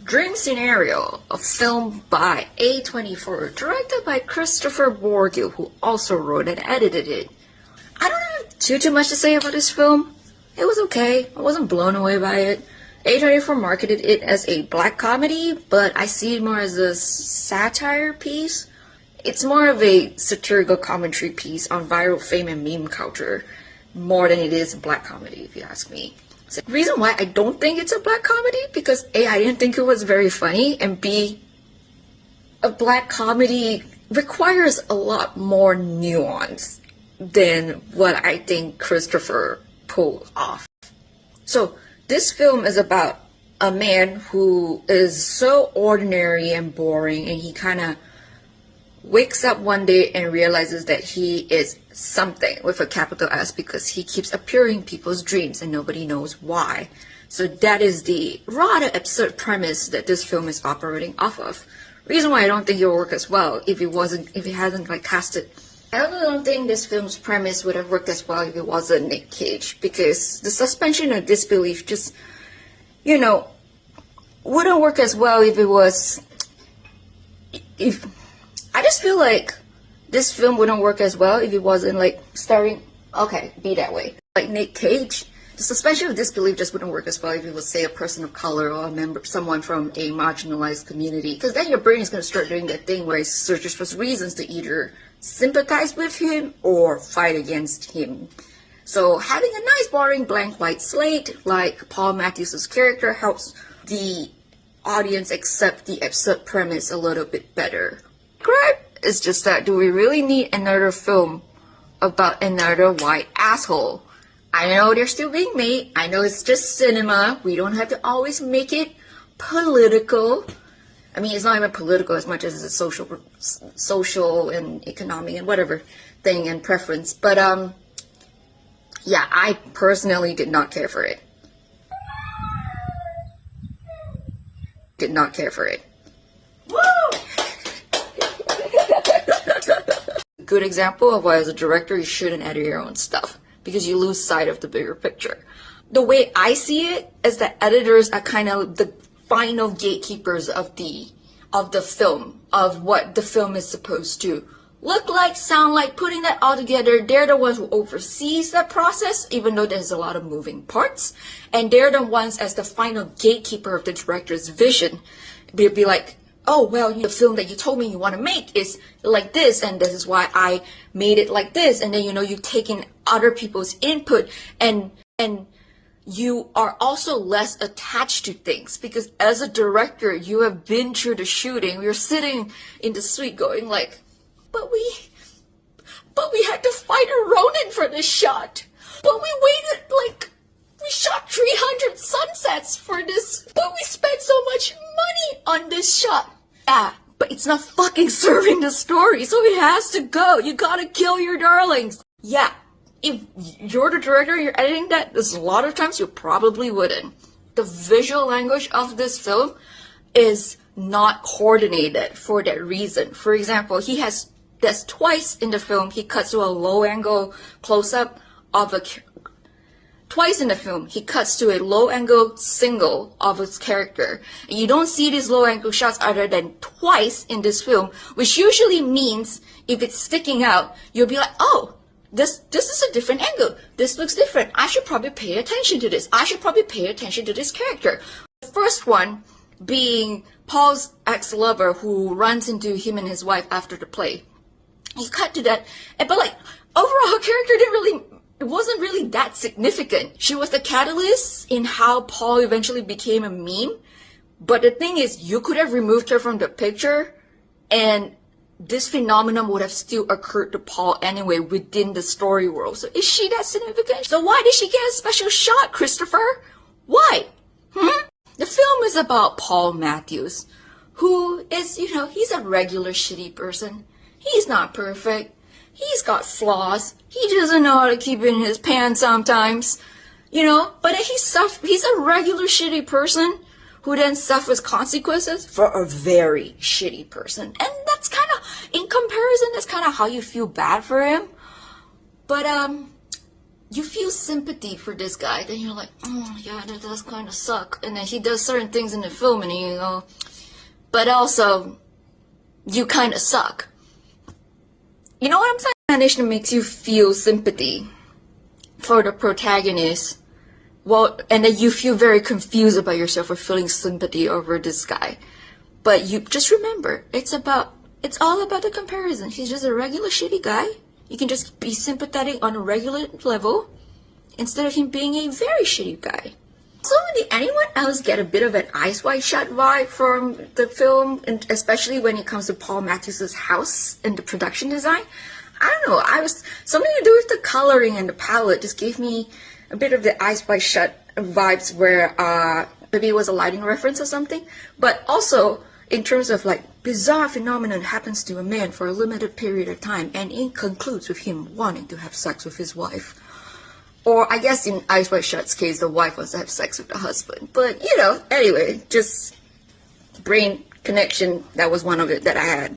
Dream Scenario, a film by A24, directed by Kristoffer Borgil, who also wrote and edited it. I don't have too much to say about this film. It was okay. I wasn't blown away by it. A24 marketed it as a black comedy, but I see it more as a satire piece. It's more of a satirical commentary piece on viral fame and meme culture, more than it is a black comedy, if you ask me. So the reason why I don't think it's a black comedy, because A, I didn't think it was very funny, and B, a black comedy requires a lot more nuance than what I think Kristoffer pulled off. So this film is about a man who is so ordinary and boring, and he kind of wakes up one day and realizes that he is something with a capital S because he keeps appearing in people's dreams and nobody knows why. So that is the rather absurd premise that this film is operating off of. Reason why I don't think it will work as well if it hadn't like casted. I also don't think this film's premise would have worked as well if it wasn't Nic Cage, because the suspension of disbelief just, wouldn't work as well if it was, I just feel like this film wouldn't work as well if it wasn't like starring, be that way, like Nic Cage. The suspension of disbelief just wouldn't work as well if it was, say, a person of color or someone from a marginalized community, because then your brain is going to start doing that thing where it searches for reasons to either sympathize with him or fight against him. So having a nice boring blank white slate like Paul Matthews' character helps the audience accept the absurd premise a little bit better. It's just that, do we really need another film about another white asshole? I know they're still being made. I know it's just cinema. We don't have to always make it political. I mean, it's not even political as much as it's a social and economic and whatever thing and preference. But yeah, I personally did not care for it. Did not care for it. Woo! Good example of why as a director you shouldn't edit your own stuff, because you lose sight of the bigger picture. The way I see it is that editors are kind of the final gatekeepers of the film, of what the film is supposed to look like, sound like, putting that all together. They're the ones who oversees that process, even though there's a lot of moving parts, and they're the ones as the final gatekeeper of the director's vision. They'll be like, oh, well, the film that you told me you want to make is like this, and this is why I made it like this. And then, you take in other people's input, and you are also less attached to things, because as a director, you have been through the shooting. You're sitting in the suite going like, but we had to fight a Ronin for this shot. But we waited, we shot 300 sunsets for this, but we spent so much money on this shot. Yeah, but it's not fucking serving the story, so it has to go. You gotta kill your darlings. Yeah, if you're the director, you're editing that, there's a lot of times you probably wouldn't. The visual language of this film is not coordinated for that reason. For example, there's twice in the film, he cuts to a low angle close-up of Twice in the film, he cuts to a low-angle single of his character. And you don't see these low-angle shots other than twice in this film, which usually means if it's sticking out, you'll be like, oh, this is a different angle. This looks different. I should probably pay attention to this. I should probably pay attention to this character. The first one being Paul's ex-lover who runs into him and his wife after the play. He cut to that, but overall her character it wasn't really that significant. She was the catalyst in how Paul eventually became a meme. But the thing is, you could have removed her from the picture and this phenomenon would have still occurred to Paul anyway within the story world. So is she that significant? So why did she get a special shot, Kristoffer? Why? The film is about Paul Matthews, who is, he's a regular shitty person. He's not perfect. He's got flaws. He doesn't know how to keep in his pants sometimes, but he's a regular shitty person who then suffers consequences for a very shitty person. And that's kind of, in comparison, that's kind of how you feel bad for him. But you feel sympathy for this guy. Then you're like, oh yeah, that does kind of suck. And then he does certain things in the film, and you go, but also, you kind of suck. You know what I'm saying? Animation makes you feel sympathy for the protagonist. Well, and then you feel very confused about yourself for feeling sympathy over this guy. But you just remember, it's all about the comparison. He's just a regular shitty guy. You can just be sympathetic on a regular level instead of him being a very shitty guy. So did anyone else get a bit of an Eyes Wide Shut vibe from the film, and especially when it comes to Paul Matthews' house and the production design? I don't know, something to do with the coloring and the palette just gave me a bit of the Eyes Wide Shut vibes, where maybe it was a lighting reference or something, but also in terms of like bizarre phenomenon happens to a man for a limited period of time, and it concludes with him wanting to have sex with his wife. Or I guess in Eyes Wide Shut's case, the wife wants to have sex with the husband. But, anyway, just brain connection. That was one of it that I had.